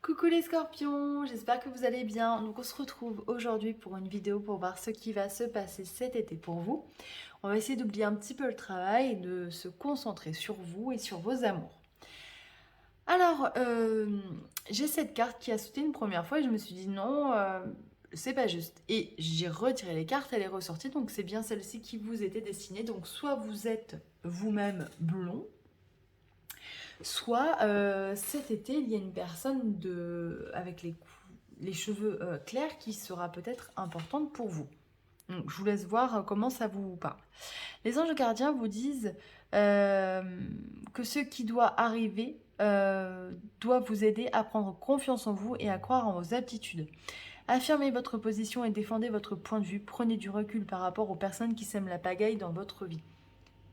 Coucou les scorpions, j'espère que vous allez bien. Donc on se retrouve aujourd'hui pour une vidéo pour voir ce qui va se passer cet été pour vous. On va essayer d'oublier un petit peu le travail et de se concentrer sur vous et sur vos amours. Alors, j'ai cette carte qui a sauté une première fois et je me suis dit non, c'est pas juste. Et j'ai retiré les cartes, elle est ressortie, donc c'est bien celle-ci qui vous était destinée. Donc soit vous êtes vous-même blond, soit cet été, il y a une personne avec les cheveux clairs qui sera peut-être importante pour vous. Donc, je vous laisse voir comment ça vous parle. Les anges gardiens vous disent euh, que ce qui doit arriver doit vous aider à prendre confiance en vous et à croire en vos aptitudes. Affirmez votre position et défendez votre point de vue. Prenez du recul par rapport aux personnes qui sèment la pagaille dans votre vie.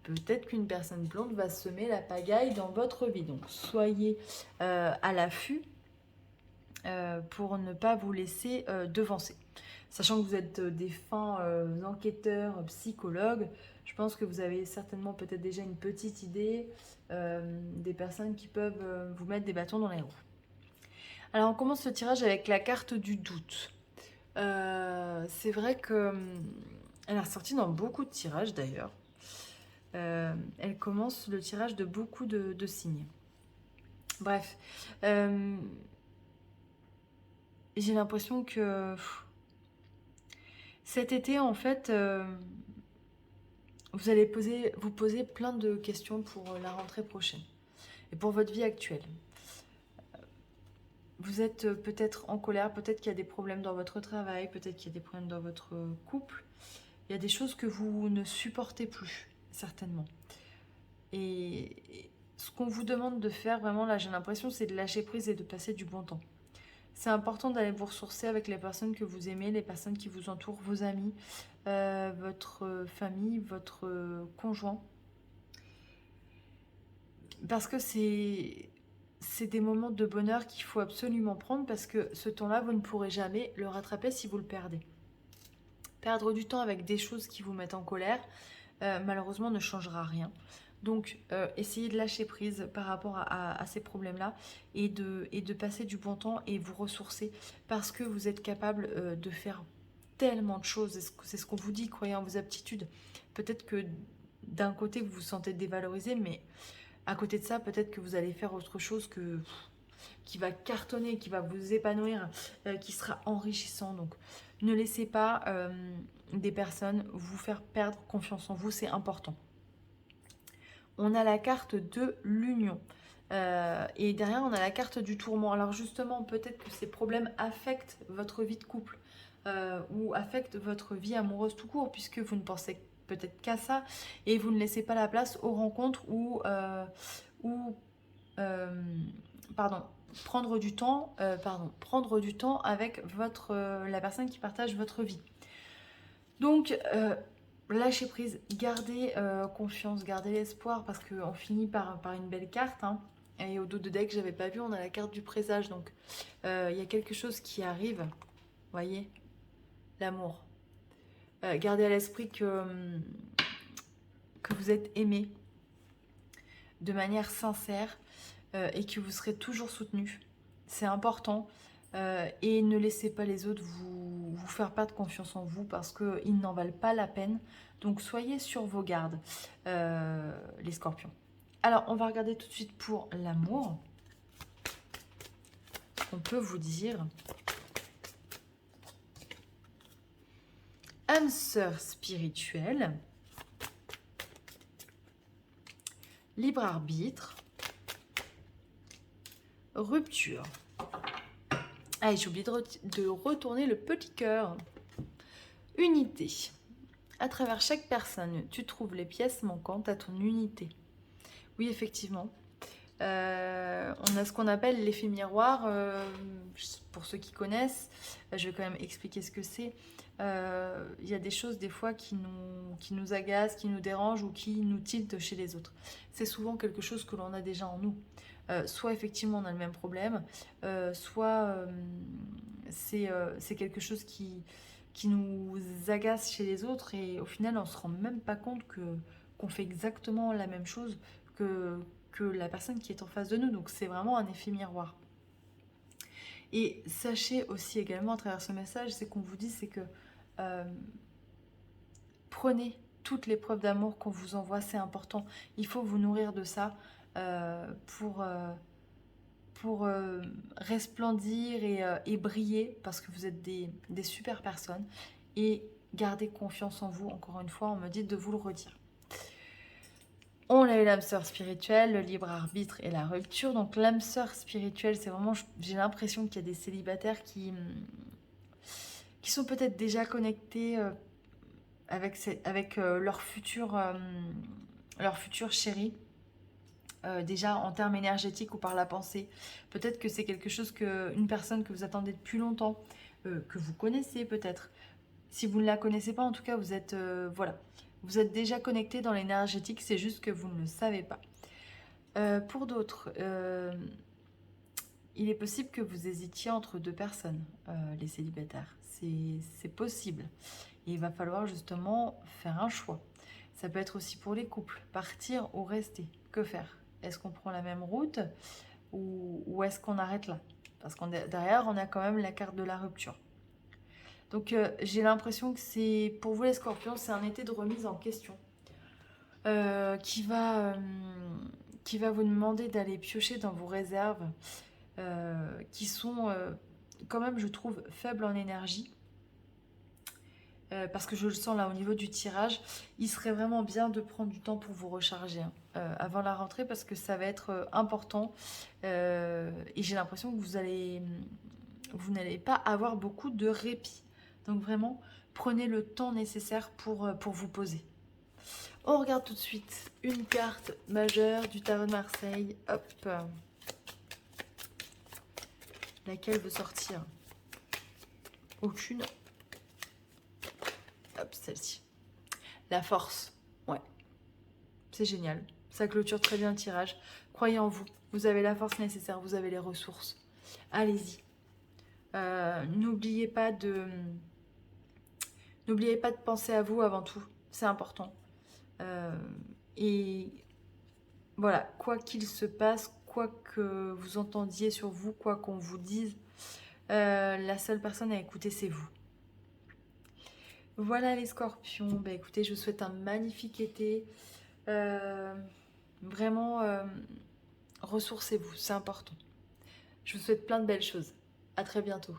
Peut-être qu'une personne blonde va semer la pagaille dans votre vie. Donc soyez à l'affût pour ne pas vous laisser devancer. Sachant que vous êtes des fins enquêteurs, psychologues, je pense que vous avez certainement peut-être déjà une petite idée des personnes qui peuvent vous mettre des bâtons dans les roues. Alors on commence le tirage avec la carte du doute. C'est vrai que elle est ressortie dans beaucoup de tirages d'ailleurs. Elle commence le tirage de beaucoup de signes. Bref, j'ai l'impression que cet été, en fait, vous allez vous poser plein de questions pour la rentrée prochaine et pour votre vie actuelle. Vous êtes peut-être en colère, peut-être qu'il y a des problèmes dans votre travail, peut-être qu'il y a des problèmes dans votre couple. Il y a des choses que vous ne supportez plus, certainement. Et ce qu'on vous demande de faire, vraiment, là, j'ai l'impression, c'est de lâcher prise et de passer du bon temps. C'est important d'aller vous ressourcer avec les personnes que vous aimez, les personnes qui vous entourent, vos amis, votre famille, votre conjoint. Parce que c'est des moments de bonheur qu'il faut absolument prendre parce que ce temps-là, vous ne pourrez jamais le rattraper si vous le perdez. Perdre du temps avec des choses qui vous mettent en colère, malheureusement, ne changera rien. Donc, essayez de lâcher prise par rapport à ces problèmes-là et de passer du bon temps et vous ressourcer parce que vous êtes capable de faire tellement de choses. C'est ce qu'on vous dit, croyez en vos aptitudes. Peut-être que d'un côté, vous vous sentez dévalorisé, mais à côté de ça, peut-être que vous allez faire autre chose qui va cartonner, qui va vous épanouir, qui sera enrichissant. Donc, ne laissez pas des personnes vous faire perdre confiance en vous, c'est important. On a la carte de l'union. Et derrière, on a la carte du tourment. Alors justement, peut-être que ces problèmes affectent votre vie de couple ou affectent votre vie amoureuse tout court, puisque vous ne pensez peut-être qu'à ça et vous ne laissez pas la place aux rencontres ou pardon, prendre du temps avec la personne qui partage votre vie. Donc, lâchez prise, gardez confiance, gardez l'espoir parce qu'on finit par une belle carte. Hein. Et au dos de deck, j'avais pas vu, on a la carte du présage. Donc, il y a quelque chose qui arrive. Voyez, l'amour. Gardez à l'esprit que vous êtes aimé de manière sincère et que vous serez toujours soutenu. C'est important. Et ne laissez pas les autres vous faire perdre confiance en vous parce qu'ils n'en valent pas la peine. Donc soyez sur vos gardes, les scorpions. Alors, on va regarder tout de suite pour l'amour. On peut vous dire âme sœur spirituelle, libre arbitre, rupture. Ah, j'ai oublié de retourner le petit cœur. Unité. À travers chaque personne, tu trouves les pièces manquantes à ton unité. Oui, effectivement. On a ce qu'on appelle l'effet miroir. Pour ceux qui connaissent, je vais quand même expliquer ce que c'est. Il y a des choses des fois qui nous agacent, qui nous dérangent ou qui nous tiltent chez les autres. C'est souvent quelque chose que l'on a déjà en nous. Soit effectivement on a le même problème, soit c'est quelque chose qui nous agace chez les autres et au final on se rend même pas compte qu'on fait exactement la même chose que la personne qui est en face de nous. Donc c'est vraiment un effet miroir. Et sachez aussi également à travers ce message, c'est qu'on vous dit, c'est que euh, prenez toutes les preuves d'amour qu'on vous envoie, c'est important. Il faut vous nourrir de ça pour resplendir et briller, parce que vous êtes des super personnes. Et gardez confiance en vous, encore une fois, on me dit de vous le redire. On a eu l'âme sœur spirituelle, le libre arbitre et la rupture. Donc l'âme sœur spirituelle, c'est vraiment, j'ai l'impression qu'il y a des célibataires qui sont peut-être déjà connectés avec leur futur chéri. Déjà en termes énergétiques ou par la pensée. Peut-être que c'est quelque chose une personne que vous attendez depuis longtemps, que vous connaissez peut-être. Si vous ne la connaissez pas, en tout cas, vous êtes voilà, vous êtes déjà connecté dans l'énergétique, c'est juste que vous ne le savez pas. Pour d'autres, il est possible que vous hésitiez entre deux personnes, les célibataires. C'est possible. Et il va falloir justement faire un choix. Ça peut être aussi pour les couples, partir ou rester. Que faire? Est-ce qu'on prend la même route ou est-ce qu'on arrête là? Parce qu'on derrière, on a quand même la carte de la rupture. Donc j'ai l'impression que c'est, pour vous les scorpions, c'est un été de remise en question qui va vous demander d'aller piocher dans vos réserves qui sont quand même, je trouve, faibles en énergie. Parce que je le sens là au niveau du tirage, il serait vraiment bien de prendre du temps pour vous recharger avant la rentrée, parce que ça va être important et j'ai l'impression que vous n'allez pas avoir beaucoup de répit. Donc vraiment, prenez le temps nécessaire pour vous poser. On regarde tout de suite une carte majeure du tarot de Marseille. Hop. Laquelle veut sortir? Aucune. Hop, celle-ci. La force. Ouais. C'est génial. Ça clôture très bien le tirage. Croyez en vous. Vous avez la force nécessaire. Vous avez les ressources. Allez-y. N'oubliez pas de penser à vous avant tout. C'est important. Et voilà, quoi qu'il se passe, quoi que vous entendiez sur vous, quoi qu'on vous dise, la seule personne à écouter, c'est vous. Voilà les scorpions. Bah, écoutez, je vous souhaite un magnifique été. Vraiment, ressourcez-vous, c'est important. Je vous souhaite plein de belles choses. À très bientôt.